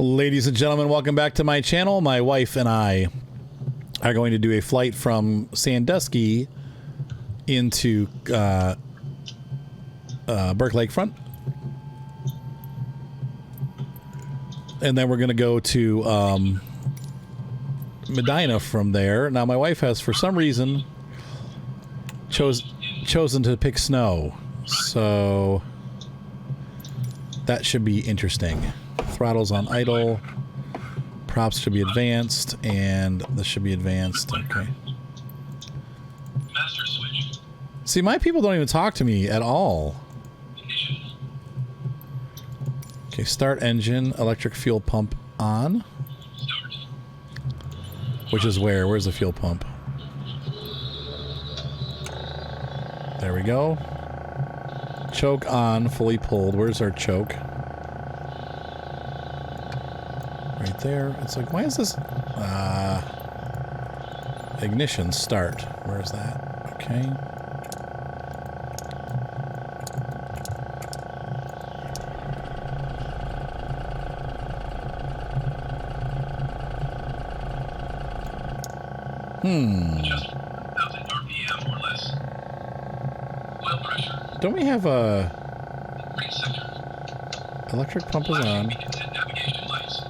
Ladies and gentlemen, welcome back to my channel. My wife and I are going to do a flight from Sandusky into Burke Lakefront. And then we're going to go to Medina from there. Now, my wife has, for some reason, chosen to pick snow. So that should be interesting. Throttle's on idle. Props should be advanced, and this should be advanced. Okay. Master switch. See, my people don't even talk to me at all. Okay, start engine, electric fuel pump on. Start. Which is where? Where's the fuel pump? There we go. Choke on, fully pulled. Where's our choke? Right there. It's like, why is this? Ignition, start. Where's that? Okay. Just 1,000 RPM or less. Oil pressure. Don't we have a... Brake sector. Electric pump is Flashing on. beacons and navigation lights.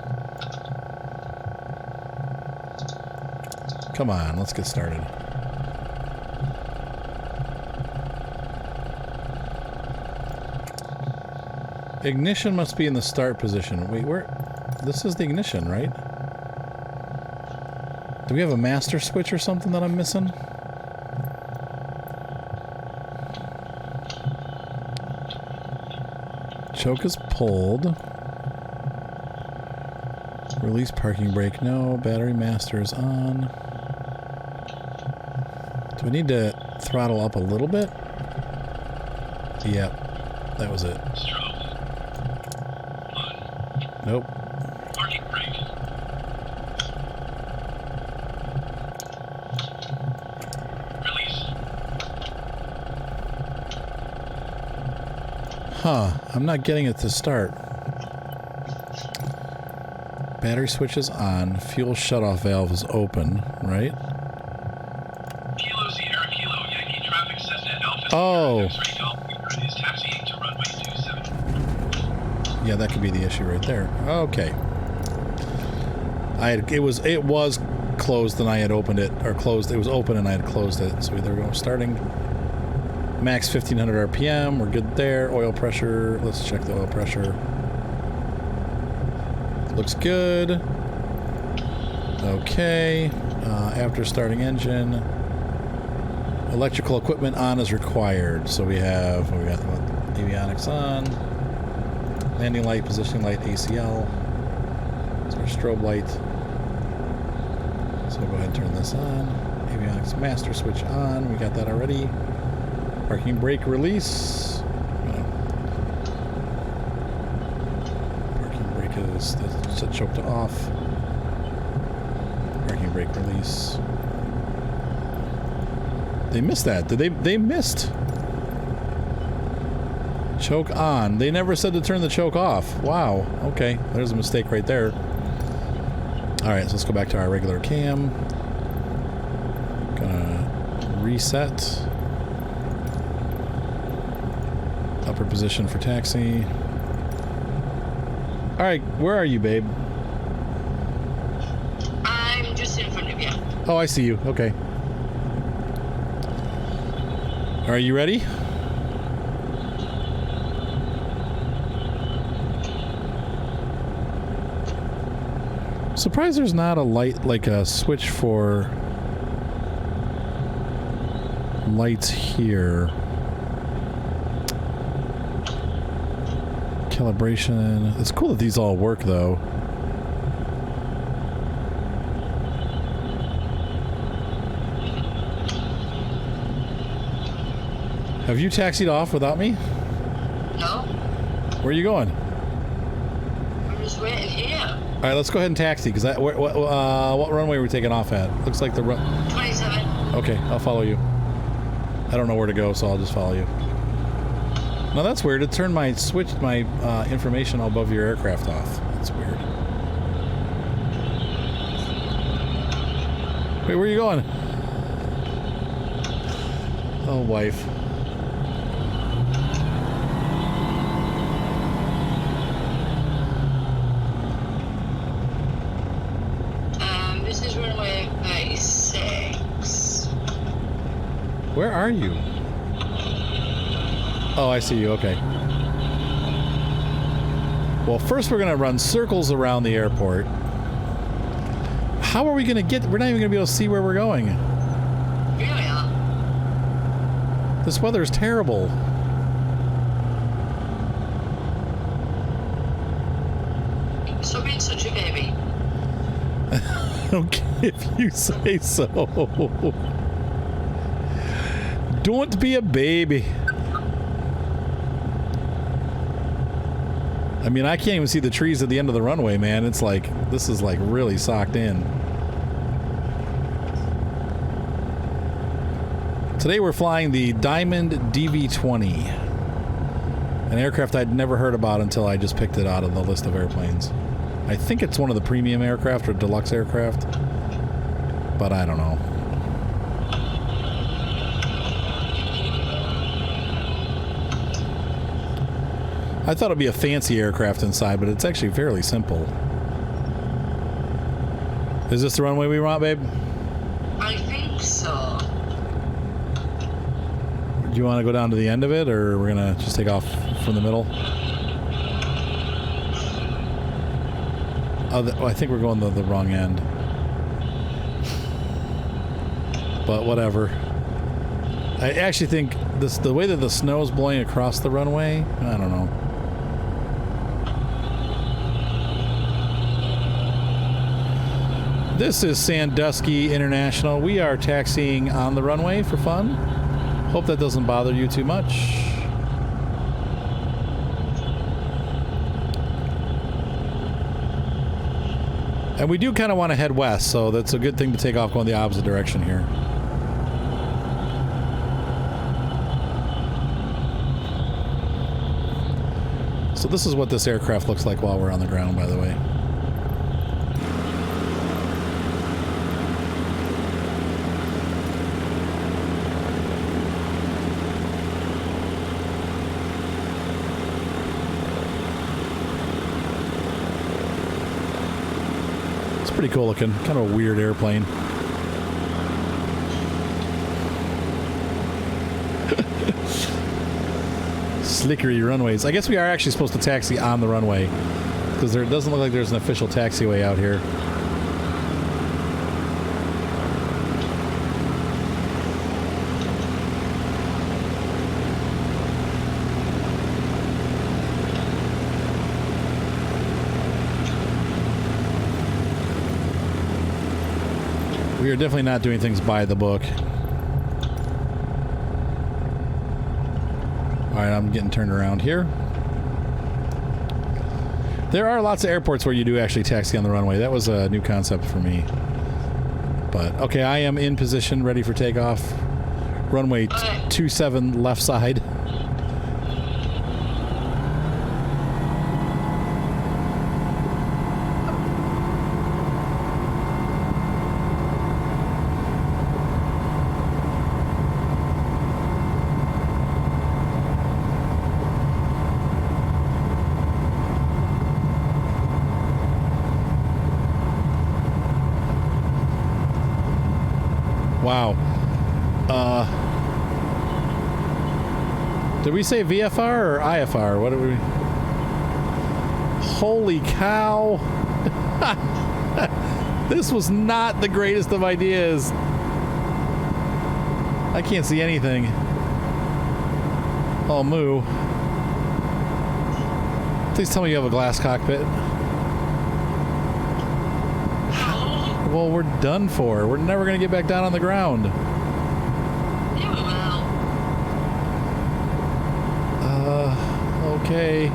Come on, let's get started. Ignition must be in the start position. Wait, where? This is the ignition, right? Do we have a master switch or something that I'm missing? Choke is pulled. Release parking brake, no. Battery master is on. Do we need to throttle up a little bit? Yep, that was it. Strobe. On. Nope. Parking brake. Release. Huh, I'm not getting it to start. Battery switch is on. Fuel shutoff valve is open, right? Kilo Sierra Kilo Yankee traffic Cessna Alpha Oh. Sierra X-ray Golf Peter is taxiing to runway 27. Yeah, that could be the issue right there. Okay. It was closed and I had opened it, or closed. It was open and I had closed it. So there we go. Starting. Max 1500 RPM. We're good there. Oil pressure. Let's check the oil pressure. Looks good. Okay. After starting engine, electrical equipment on is required. So we got what, avionics on, landing light, positioning light, ACL. So our strobe light. So we'll go ahead and turn this on. Avionics master switch on. We got that already. Parking brake release. Parking brake is set choke to off. Parking brake release. They missed that. They missed. Choke on. They never said to turn the choke off. Wow. Okay. There's a mistake right there. Alright, so let's go back to our regular cam. Gonna reset. Upper position for taxi. Alright, where are you, babe? I'm just in front of you. Oh, I see you. Okay. Are you ready? Surprised there's not a light, like a switch for lights here. Calibration. It's cool that these all work, though. Have you taxied off without me? No? Where are you going? I'm just waiting here. All right, let's go ahead and taxi, because what runway are we taking off at? Looks like the 27. Okay, I'll follow you. I don't know where to go, so I'll just follow you. Now that's weird. It turned my information above your aircraft off. That's weird. Wait, where are you going? Oh, wife. This is runway 36. Where are you? Oh, I see you. Okay. Well, first we're going to run circles around the airport. How are we going to get... We're not even going to be able to see where we're going. Here we are. This weather is terrible. Stop being such a baby. Okay, if you say so. Don't be a baby. I mean, I can't even see the trees at the end of the runway, man. It's like, this is like really socked in. Today we're flying the Diamond DV-20, an aircraft I'd never heard about until I just picked it out of the list of airplanes. I think it's one of the premium aircraft or deluxe aircraft, but I don't know. I thought it'd be a fancy aircraft inside, but it's actually fairly simple. Is this the runway we want, babe? I think so. Do you want to go down to the end of it, or we're gonna just take off from the middle? Oh, I think we're going the wrong end. But whatever. I actually think the way that the snow is blowing across the runway, I don't know. This is Sandusky International. We are taxiing on the runway for fun. Hope that doesn't bother you too much. And we do kind of want to head west, so that's a good thing to take off going the opposite direction here. So this is what this aircraft looks like while we're on the ground, by the way. Pretty cool looking. Kind of a weird airplane. Slickery runways. I guess we are actually supposed to taxi on the runway, because there doesn't look like there's an official taxiway out here. We are definitely not doing things by the book. Alright, I'm getting turned around here. There are lots of airports where you do actually taxi on the runway. That was a new concept for me. But, okay, I am in position, ready for takeoff. Runway 27 left side. Wow. Did we say VFR or IFR? What did we... Holy cow. This was not the greatest of ideas. I can't see anything. Oh, moo. Please tell me you have a glass cockpit. Well, we're done for. We're never going to get back down on the ground. Yeah, we will. Okay.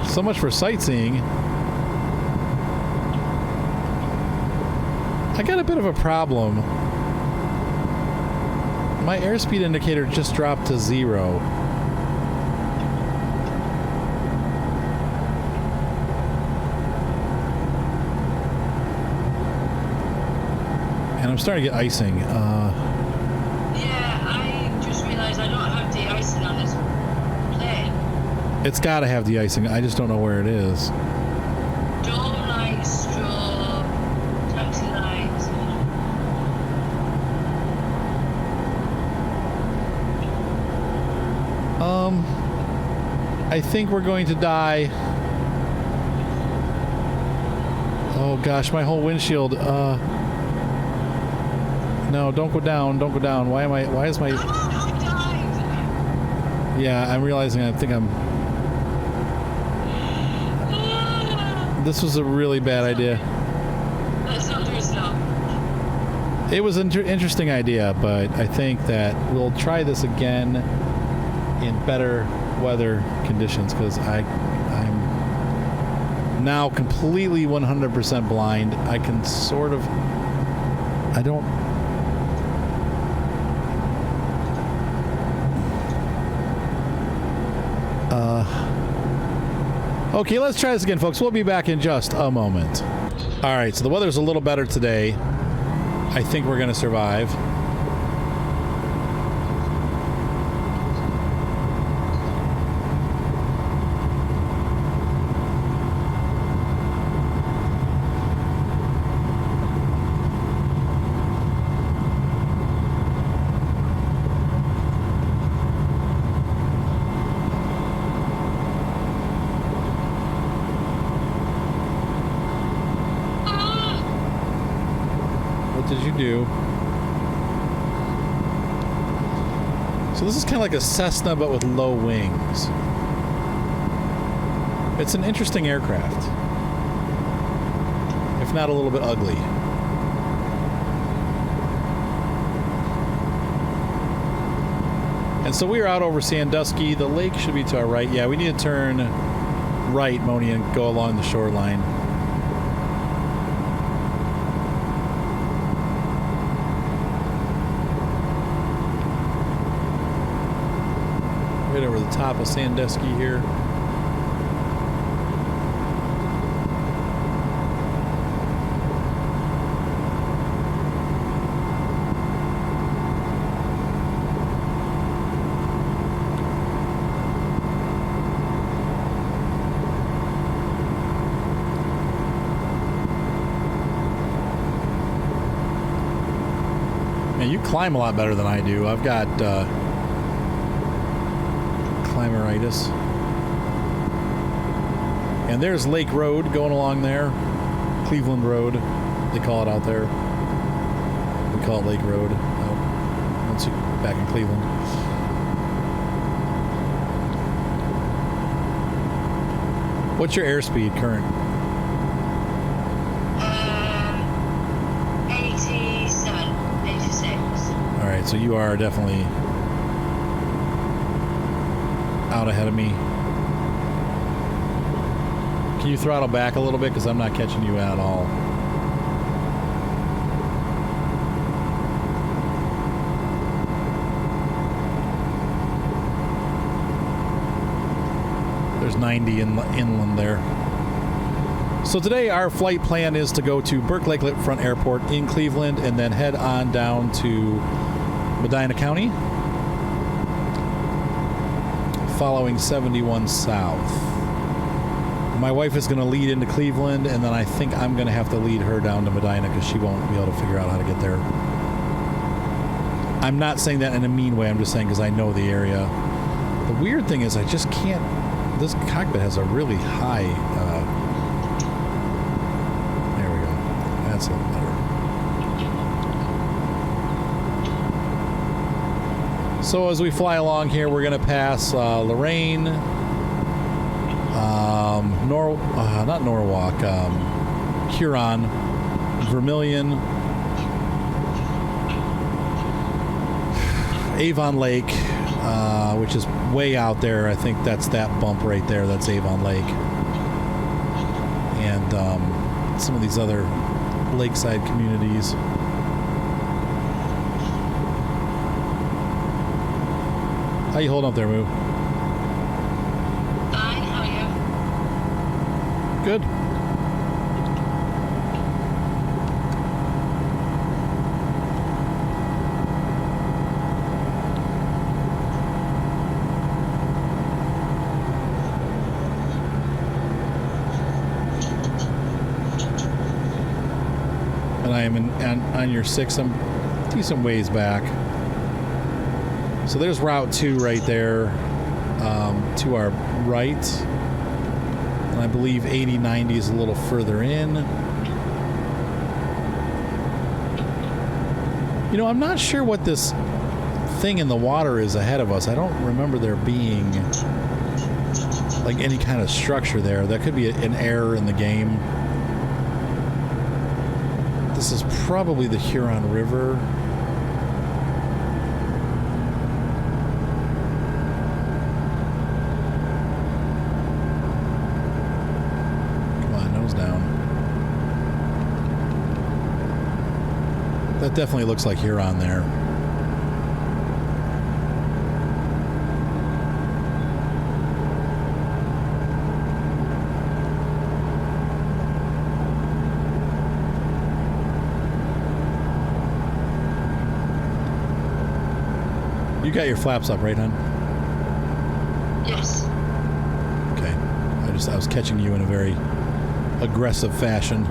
So much for sightseeing. I got a bit of a problem. My airspeed indicator just dropped to 0. starting to get icing. Yeah, I just realised I don't have de-icing on this plane. It's got to have de-icing. I just don't know where it is. Door lights, straw, taxi lights. I think we're going to die. Oh gosh, my whole windshield. No, don't go down. Don't go down. Why is my... I died! Yeah, I'm realizing I think I'm... This was a really bad idea. Let's not do stuff. It was an interesting idea, but I think that we'll try this again in better weather conditions, because I'm now completely 100% blind. I can sort of... I don't... Okay, let's try this again, folks. We'll be back in just a moment. All right, so the weather's a little better today. I think we're going to survive. Did you do? So this is kind of like a Cessna but with low wings. It's an interesting aircraft, if not a little bit ugly. And so we are out over Sandusky. The lake should be to our right. Yeah, we need to turn right, Moni, and go along the shoreline. Right over the top of Sandusky here. Man, you climb a lot better than I do. I've got climeritis. And there's Lake Road going along there. Cleveland Road, they call it out there. We call it Lake Road once you're back in Cleveland. What's your airspeed current? 87, 86. All right, so you are definitely out ahead of me. Can you throttle back a little bit, because I'm not catching you at all. There's 90 inland there. So today our flight plan is to go to Burke Lakefront Airport in Cleveland and then head on down to Medina County, following 71 south. My wife is going to lead into Cleveland, and then I think I'm going to have to lead her down to Medina because she won't be able to figure out how to get there. I'm not saying that in a mean way. I'm just saying because I know the area. The weird thing is I just can't... This cockpit has a really high... there we go. That's a little better. So as we fly along here, we're going to pass Lorraine, not Norwalk, Huron, Vermilion, Avon Lake, which is way out there. I think that's that bump right there. That's Avon Lake. And some of these other lakeside communities. How you holding up there, Moo? Fine, how are you? Good. time, and on your 6, I'm decent ways back. So there's Route 2 right there to our right. And I believe 80-90 is a little further in. You know, I'm not sure what this thing in the water is ahead of us. I don't remember there being like any kind of structure there. That could be an error in the game. This is probably the Huron River. Come on, nose down. That definitely looks like Huron there. You got your flaps up, right, hon? Yes. Okay. I was catching you in a very aggressive fashion.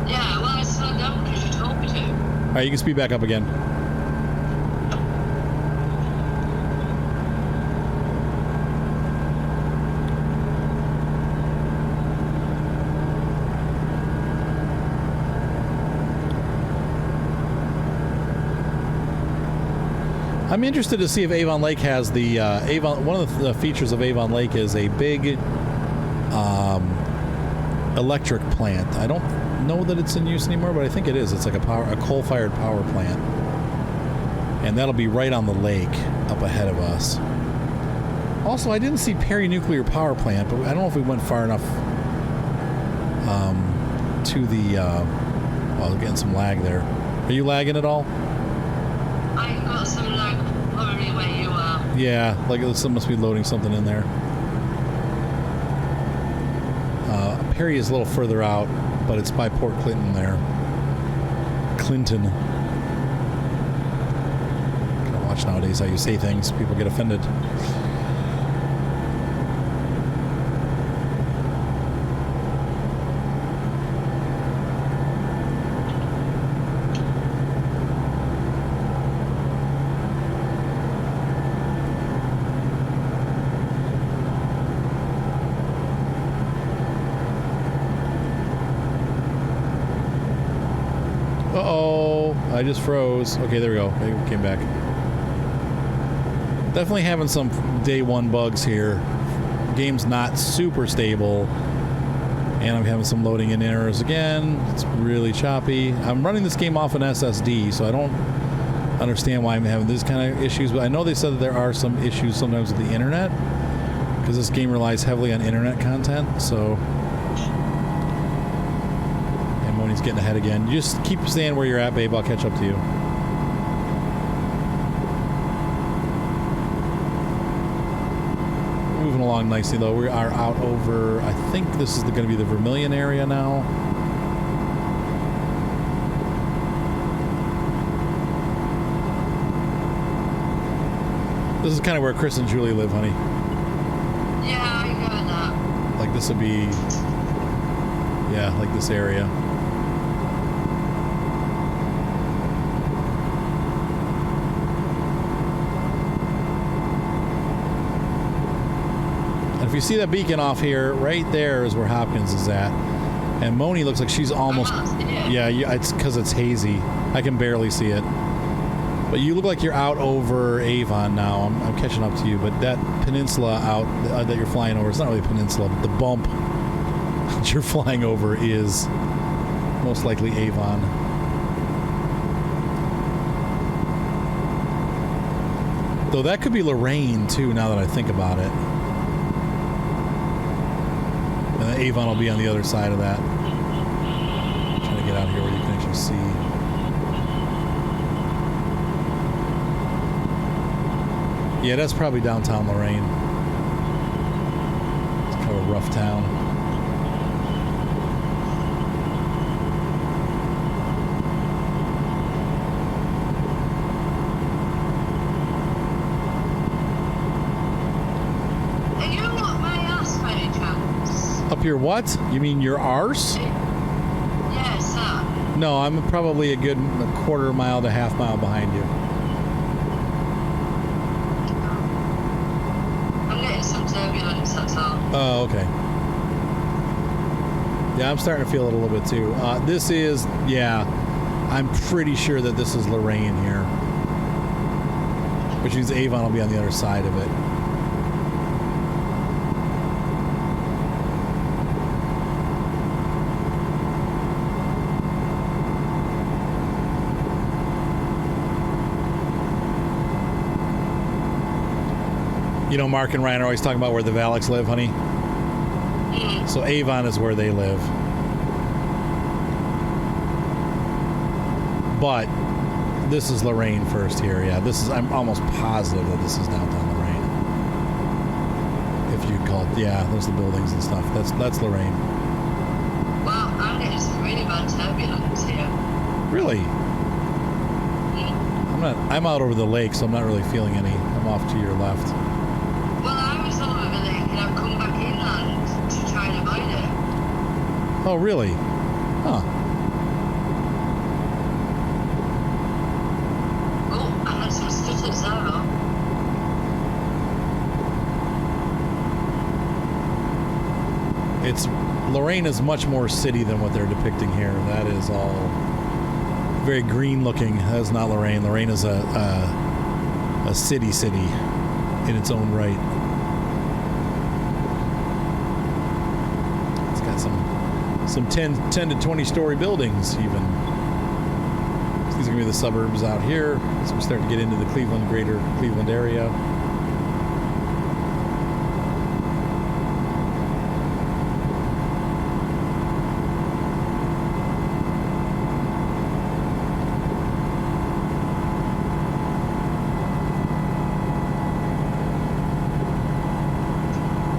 Yeah, well, I slowed down because you told me to. All right, you can speed back up again. I'm interested to see if Avon Lake has the Avon. One of the features of Avon Lake is a big electric plant. I don't know that it's in use anymore, but I think it is. It's like a coal-fired power plant, and that'll be right on the lake up ahead of us. Also, I didn't see Perry Nuclear Power Plant, but I don't know if we went far enough to the. Well, getting some lag there. Are you lagging at all? I got some lag probably where you are. Yeah, like it must be loading something in there. Perry is a little further out, but it's by Port Clinton there. Clinton. Gotta watch nowadays how you say things. People get offended. I just froze. Okay, there we go. It came back. Definitely having some day one bugs here. Game's not super stable. And I'm having some loading in errors again. It's really choppy. I'm running this game off an SSD, so I don't understand why I'm having these kind of issues. But I know they said that there are some issues sometimes with the internet, because this game relies heavily on internet content, so... He's getting ahead again. You just keep staying where you're at, babe. I'll catch up to you. Moving along nicely, though. We are out over, I think this is going to be the Vermilion area now. This is kind of where Chris and Julie live, honey. Yeah, I got that. Like this would be, yeah, like this area. If you see that beacon off here, right there is where Hopkins is at. And Moni looks like she's almost... Yeah, it's because it's hazy. I can barely see it. But you look like you're out over Avon now. I'm catching up to you. But that peninsula out that you're flying over, it's not really a peninsula, but the bump that you're flying over is most likely Avon. Though that could be Lorraine, too, now that I think about it. And Avon will be on the other side of that. I'm trying to get out here where you can actually see. Yeah, that's probably downtown Lorraine. It's kind of a rough town. Up your what? You mean your arse? Yes, sir. No, I'm probably a good quarter mile to half mile behind you. I'm getting some turbulence, that's all. Oh, okay. Yeah, I'm starting to feel it a little bit too. This is, yeah, I'm pretty sure that this is Lorraine here. Which means Avon will be on the other side of it. You know, Mark and Ryan are always talking about where the Valaks live, honey. So Avon is where they live. But this is Lorraine first here. Yeah, this is, I'm almost positive that this is downtown Lorraine. If you call it, yeah, there's the buildings and stuff. That's Lorraine. Wow, I'm getting some really bad turbulence here. Really? I'm out over the lake, so I'm not really feeling any. I'm off to your left. Well, I was over the lake and I've come back inland to try and avoid it. Oh, really? Huh. Oh, I had some stutters there, though. It's Lorraine is much more city than what they're depicting here. That is all very green looking. That is not Lorraine. Lorraine is a city in its own right. It's got some 10 to 20 story buildings even. So these are going to be the suburbs out here. So we start to get into the greater Cleveland area.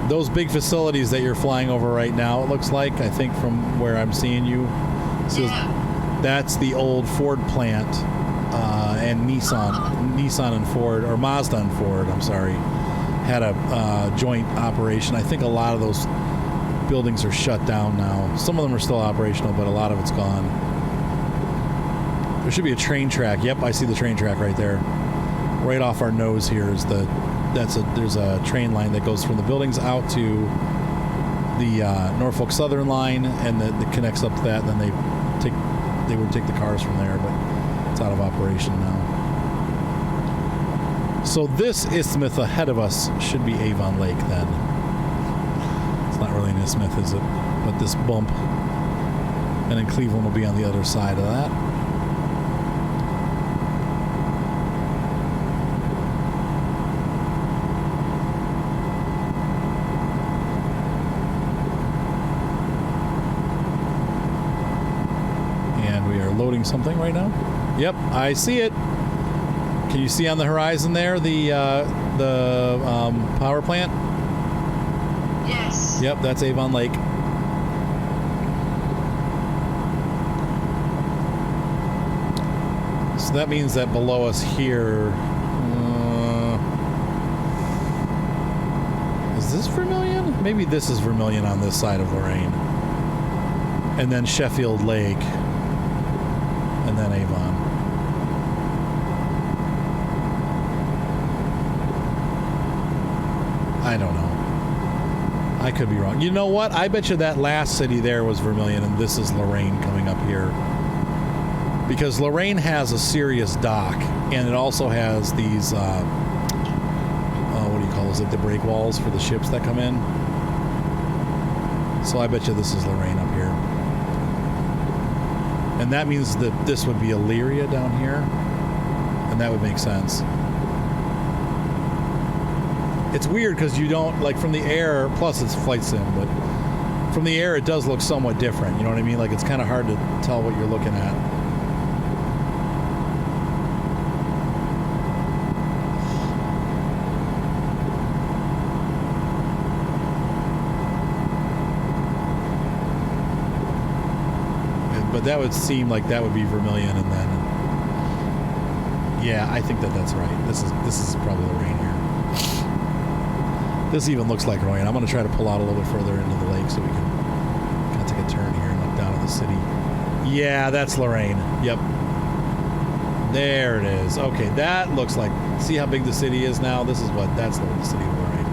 Those big facilities that you're flying over right now, it looks like, I think from where I'm seeing you, so Yeah. that's the old Ford plant, and Nissan and Ford, or Mazda and Ford, I'm sorry, had a joint operation. I think a lot of those buildings are shut down now. Some of them are still operational, but a lot of it's gone. There should be a train track. Yep, I see the train track right there. Right off our nose here is there's a train line that goes from the buildings out to the Norfolk Southern line, and that connects up to that. And then they would take the cars from there, but it's out of operation now. So this isthmus ahead of us should be Avon Lake then. It's not really an isthmus, is it? But this bump, and then Cleveland will be on the other side of that. Loading something right now. Yep, I see it. Can you see on the horizon there the power plant? Yes. Yep, that's Avon Lake. So that means that below us here, is this Vermilion? Maybe this is Vermilion on this side of Lorraine, and then Sheffield Lake. And then Avon. I don't know. I could be wrong. You know what? I bet you that last city there was Vermilion, and this is Lorraine coming up here. Because Lorraine has a serious dock, and it also has these, what do you call those? Like the break walls for the ships that come in. So I bet you this is Lorraine up here. And that means that this would be Elyria down here, and that would make sense. It's weird because you don't, like, from the air, plus it's flight sim, but from the air it does look somewhat different, you know what I mean? Like, it's kind of hard to tell what you're looking at. But that would seem like that would be Vermilion, and then, yeah, I think that's right. This is probably Lorraine here. This even looks like Lorraine. I'm going to try to pull out a little bit further into the lake so we can kind of take a turn here and look down at the city. Yeah, that's Lorraine. Yep. There it is. Okay, that looks like... See how big the city is now? That's the city of Lorraine.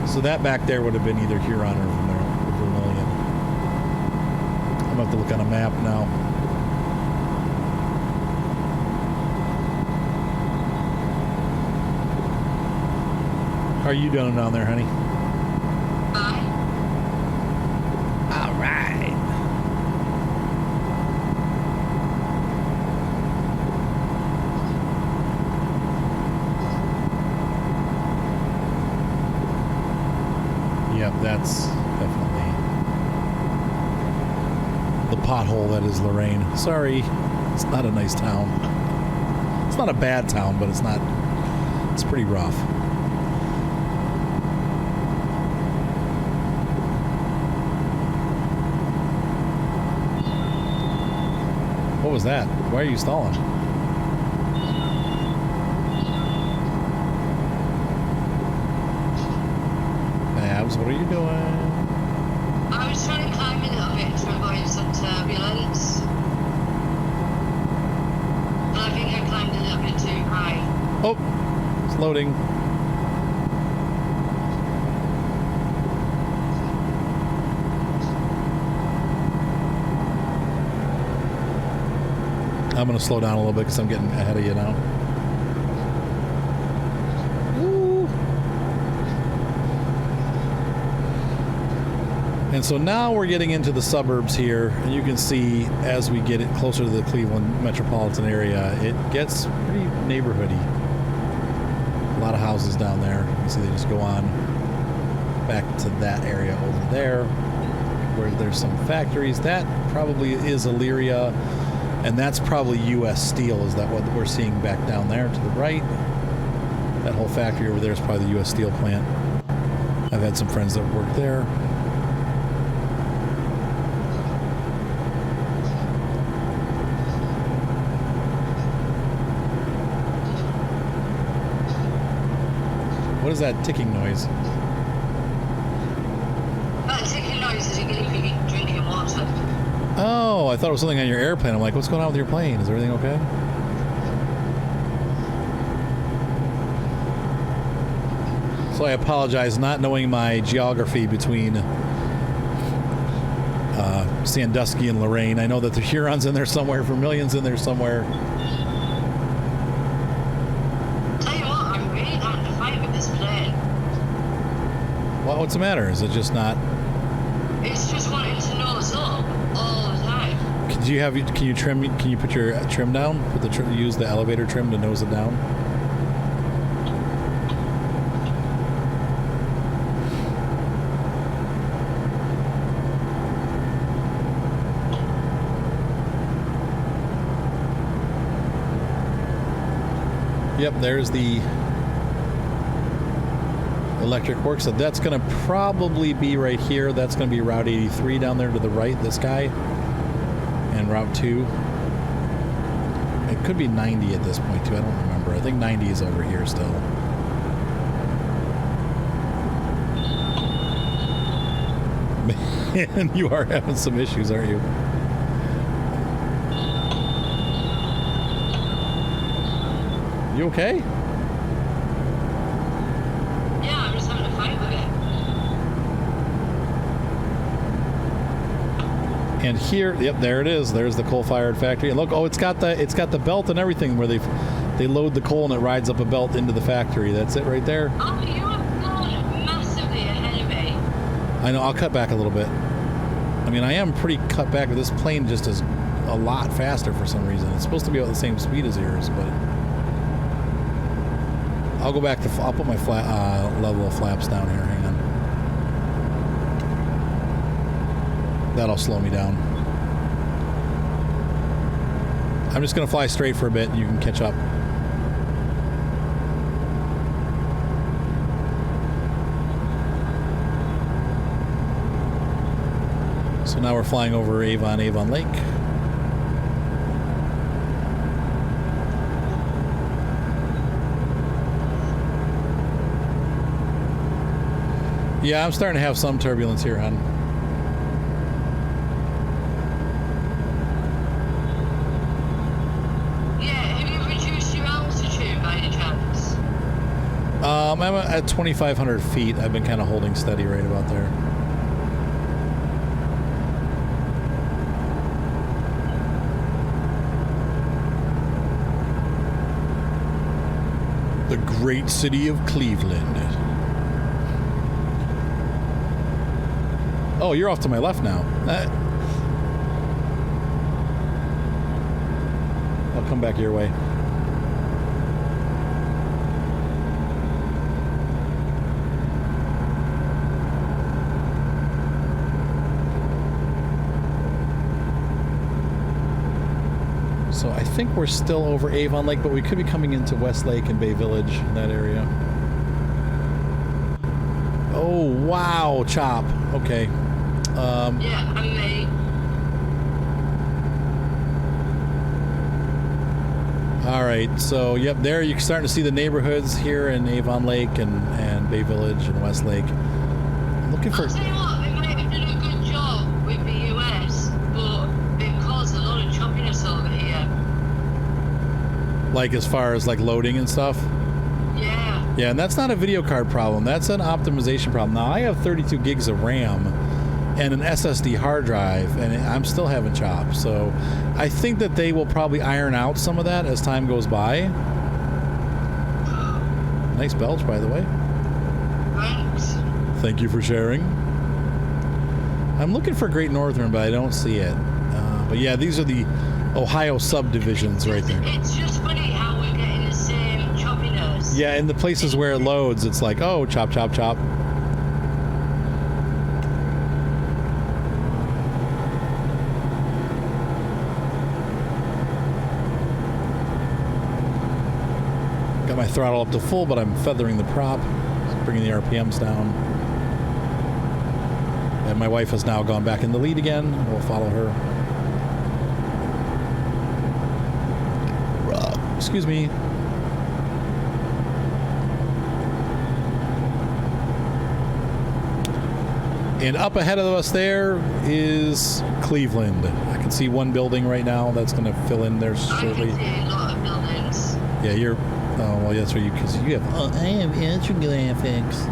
So that back there would have been either Huron or Vermilion. I'm going to have to look on a map now. How are you doing down there, honey? Fine. All right. Yep, that's definitely the pothole that is Lorraine. Sorry, it's not a nice town. It's not a bad town, but it's pretty rough. What was that? Why are you stalling? Babs, what are you doing? I was trying to climb a little bit to avoid some turbulence. But I think I climbed a little bit too high. Oh, it's loading. I'm going to slow down a little bit because I'm getting ahead of you now. Woo. And so now we're getting into the suburbs here, and you can see as we get it closer to the Cleveland metropolitan area, it gets pretty neighborhoody. A lot of houses down there. You can see they just go on back to that area over there where there's some factories. That probably is Elyria. And that's probably U.S. Steel. Is that what we're seeing back down there to the right? That whole factory over there is probably the U.S. Steel plant. I've had some friends that work there. What is that ticking noise? That ticking noise is if you're drinking water. Oh, I thought it was something on your airplane. I'm like, what's going on with your plane? Is everything okay? So I apologize, not knowing my geography between Sandusky and Lorraine. I know that the Huron's in there somewhere, Vermilion's in there somewhere. Tell you what, I'm really having to fight with this plane. Well, what's the matter? Is it just not? It's just wanting to nose up all the time. Can you trim? Can you put your trim down? Use the elevator trim to nose it down. Yep, there's the electric works. So that's going to probably be right here. That's going to be Route 83 down there to the right, this guy. And Route 2. It could be 90 at this point, too. I don't remember. I think 90 is over here still. Man, you are having some issues, aren't you? You okay? Yeah, I'm just having a fight with it. And here, yep, there it is. There's the coal-fired factory. And look, oh, it's got the belt and everything where they load the coal and it rides up a belt into the factory. That's it right there. Oh, you have gone massively ahead of me. I know. I'll cut back a little bit. I mean, I am pretty cut back, but this plane just is a lot faster for some reason. It's supposed to be about the same speed as yours, but I'll go back to. I'll put my level of flaps down here. Hang on. That'll slow me down. I'm just going to fly straight for a bit and you can catch up. So now we're flying over Avon Lake. Yeah, I'm starting to have some turbulence here, hon. I'm at 2,500 feet. I've been kind of holding steady right about there. The great city of Cleveland. Oh, you're off to my left now. I'll come back your way. So I think we're still over Avon Lake, but we could be coming into Westlake and Bay Village, in that area. Oh, wow, Chop. Okay. Yeah, I'm me. All right, so, yep, there you're starting to see the neighborhoods here in Avon Lake and Bay Village and Westlake. I'm looking for... I'll tell you what, they might have done a good job with the US, but it caused a lot of choppiness over here. Like as far as like loading and stuff? Yeah. Yeah, and that's not a video card problem. That's an optimization problem. Now, I have 32 gigs of RAM and an SSD hard drive, and I'm still having chop. So I think that they will probably iron out some of that as time goes by. Nice belch, by the way. Thanks. Thank you for sharing. I'm looking for Great Northern, but I don't see it. But yeah, these are the Ohio subdivisions right there. It's just funny how we're getting the same choppiness. Yeah, in the places where it loads, it's like, oh, chop, chop, chop. Got my throttle up to full, but I'm feathering the prop, bringing the RPMs down. And my wife has now gone back in the lead again. We'll follow her. Excuse me. And up ahead of us there is Cleveland. I can see one building right now that's going to fill in there shortly. I can see a lot of buildings. Yeah, you're... Oh, well, that's right, because you have... I have graphics.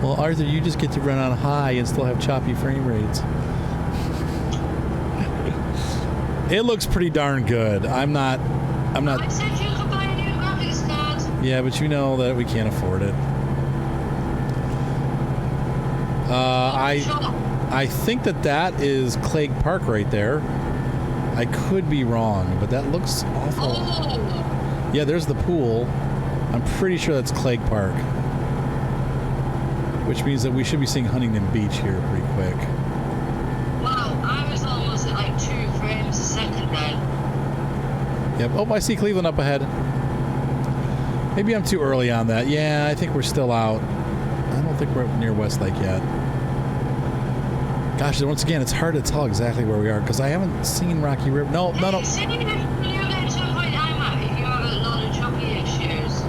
Well, Arthur, you just get to run on high and still have choppy frame rates. It looks pretty darn good. I'm not... I said you could buy a new graphics card. Yeah, but you know that we can't afford it. I think that is Clegg Park right there. I could be wrong, but that looks awful. Oh. Yeah, there's the pool. I'm pretty sure that's Clegg Park. Which means that we should be seeing Huntington Beach here pretty quick. Wow, I was almost at like 2 frames a second then. Yep. Oh, I see Cleveland up ahead. Maybe I'm too early on that. Yeah, I think we're still out. I don't think we're near Westlake yet. Gosh, once again, it's hard to tell exactly where we are because I haven't seen Rocky River. No. See, when you get to the point I'm at, you have a lot of choppy issues.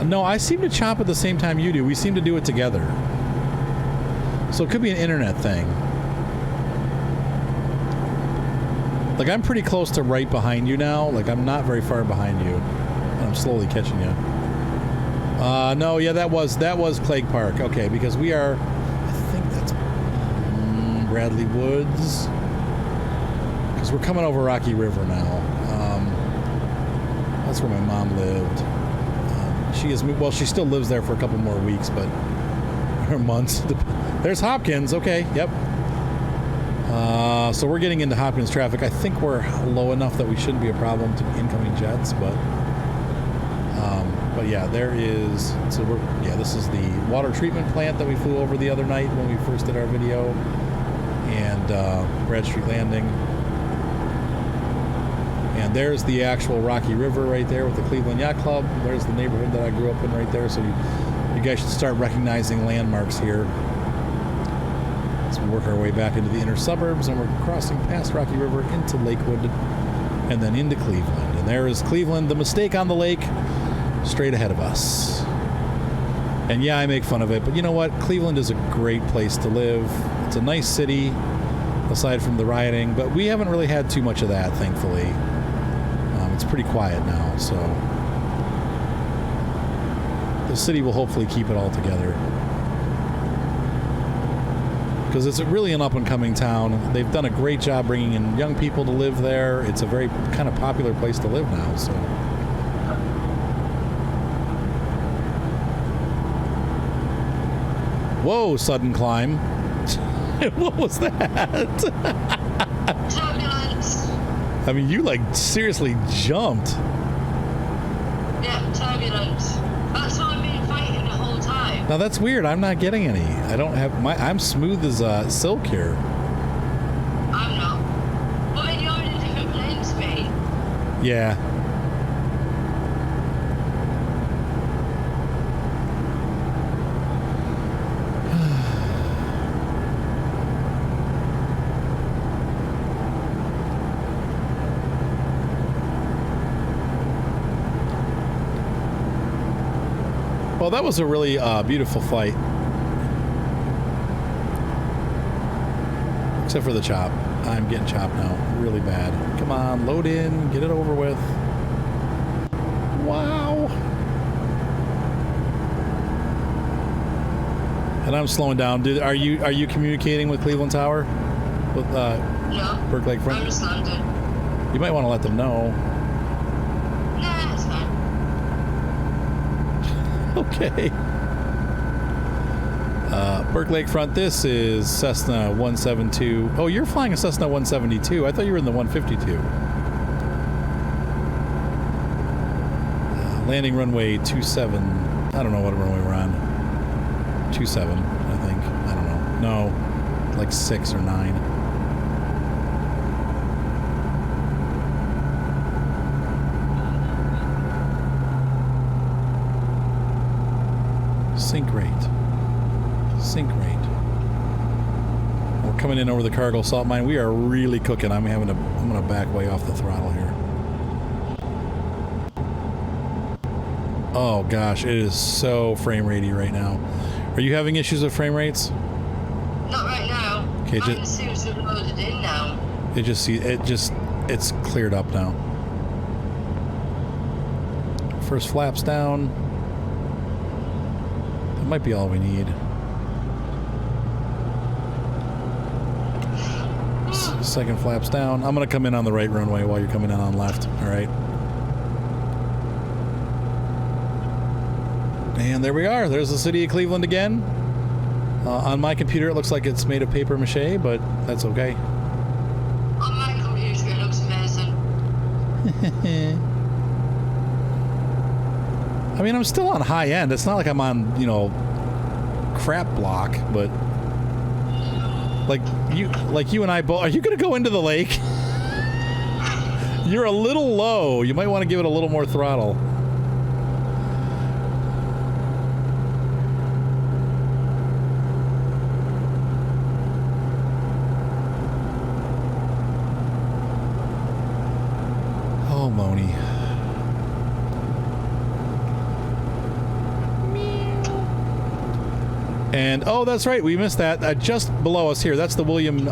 No, I seem to chop at the same time you do. We seem to do it together. So it could be an internet thing. Like, I'm pretty close to right behind you now. Like, I'm not very far behind you. And I'm slowly catching you. No, yeah, that was Clegg Park. Okay, because we are... I think that's Bradley Woods. Because we're coming over Rocky River now. That's where my mom lived. She is... Well, she still lives there for a couple more weeks, but... Or months. There's Hopkins. Okay, yep. So we're getting into Hopkins traffic. I think we're low enough that we shouldn't be a problem to incoming jets, but yeah, there is. So this is the water treatment plant that we flew over the other night when we first did our video, and Brad Street Landing. And there's the actual Rocky River right there with the Cleveland Yacht Club. There's the neighborhood that I grew up in right there. So you guys should start recognizing landmarks here. So we work our way back into the inner suburbs, and we're crossing past Rocky River into Lakewood and then into Cleveland. And there is Cleveland, the mistake on the lake, straight ahead of us. And yeah, I make fun of it, but you know what? Cleveland is a great place to live. It's a nice city, aside from the rioting, but we haven't really had too much of that, thankfully. It's pretty quiet now, so... the city will hopefully keep it all together. Because it's really an up-and-coming town. They've done a great job bringing in young people to live there. It's a very kind of popular place to live now, so... Whoa, sudden climb. What was that? Turbulence. I mean, you like seriously jumped. Yeah, turbulence. That's what I've been fighting the whole time. Now that's weird. I'm not getting any. I don't have my. I'm smooth as silk here. I'm not. But you're in a different plane to me. Yeah. Well, that was a really beautiful flight. Except for the chop. I'm getting chopped now. Really bad. Come on, load in. Get it over with. Wow. And I'm slowing down. Are you communicating with Cleveland Tower? With No. Burke Lakefront? I'm just landing. You might want to let them know. Nah, it's fine. Okay. Burke Lakefront, this is Cessna 172. Oh, you're flying a Cessna 172. I thought you were in the 152. Landing runway 27. I don't know what runway we're on. 27, I think. I don't know. No, like 6 or 9. Sink rate. Sink rate. We're coming in over the cargo salt mine. We are really cooking. I'm gonna back way off the throttle here. Oh gosh, it is so frame ratey right now. Are you having issues with frame rates? Not right now. Okay, Mine seems to have loaded in now. It's cleared up now. First flaps down. That might be all we need. Second flaps down. I'm going to come in on the right runway while you're coming in on left. All right. And there we are. There's the city of Cleveland again. On my computer, it looks like it's made of paper mache, but that's okay. On my computer, it looks amazing. I mean, I'm still on high end. It's not like I'm on, crap block, but like you and I both. Are you going to go into the lake? You're a little low. You might want to give it a little more throttle. Oh, Moni. And, oh, that's right. We missed that. Just below us here, that's the William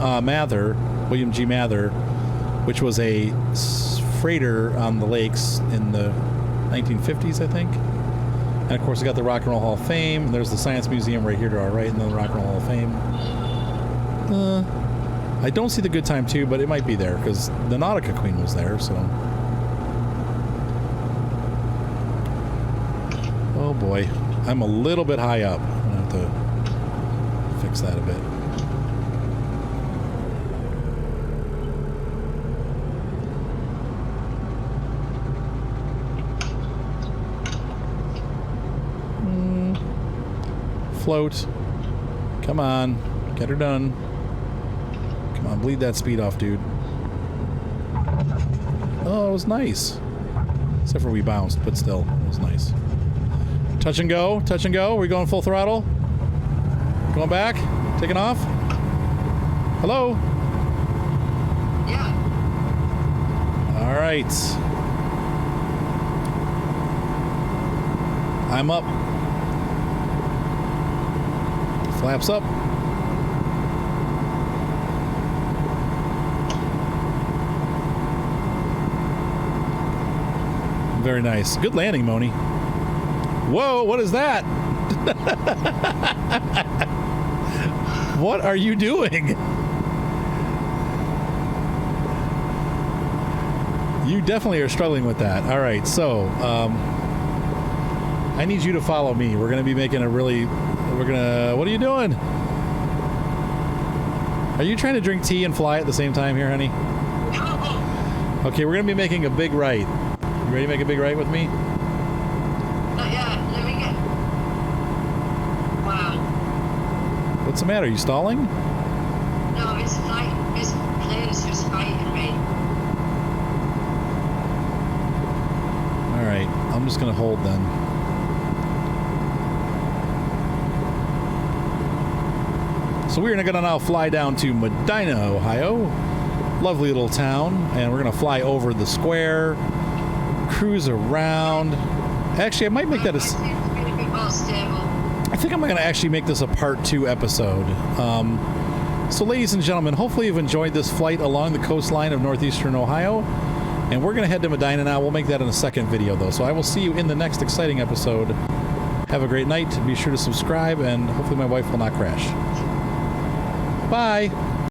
G. Mather, which was a freighter on the lakes in the 1950s, I think. And, of course, we got the Rock and Roll Hall of Fame. There's the Science Museum right here to our right, and then the Rock and Roll Hall of Fame. I don't see the Good Time 2, but it might be there, because the Nautica Queen was there, so... Oh, boy. I'm a little bit high up. I'm going to have to fix that a bit. Float. Come on. Get her done. Come on, bleed that speed off, dude. Oh, it was nice. Except for we bounced, but still, it was nice. Touch and go. Touch and go. Are we going full throttle? Going back? Taking off? Hello? Yeah. All right. I'm up. Flaps up. Very nice. Good landing, Moni. Whoa, what is that? What are you doing? You definitely are struggling with that. All right, so I need you to follow me. We're going to be making a really... What are you doing? Are you trying to drink tea and fly at the same time here, honey? Okay, we're going to be making a big right. You ready to make a big right with me? Yeah, let me get... Wow. What's the matter? Are you stalling? No, this plane's just fighting me. All right, I'm just going to hold then. So we're going to now fly down to Medina, Ohio. Lovely little town. And we're going to fly over the square, cruise around. Actually, I might make that a... It's been a bit more stable. I think I'm going to actually make this a part 2 episode. So ladies and gentlemen, hopefully you've enjoyed this flight along the coastline of northeastern Ohio. And we're going to head to Medina now. We'll make that in a second video, though. So I will see you in the next exciting episode. Have a great night. Be sure to subscribe, and hopefully my wife will not crash. Bye.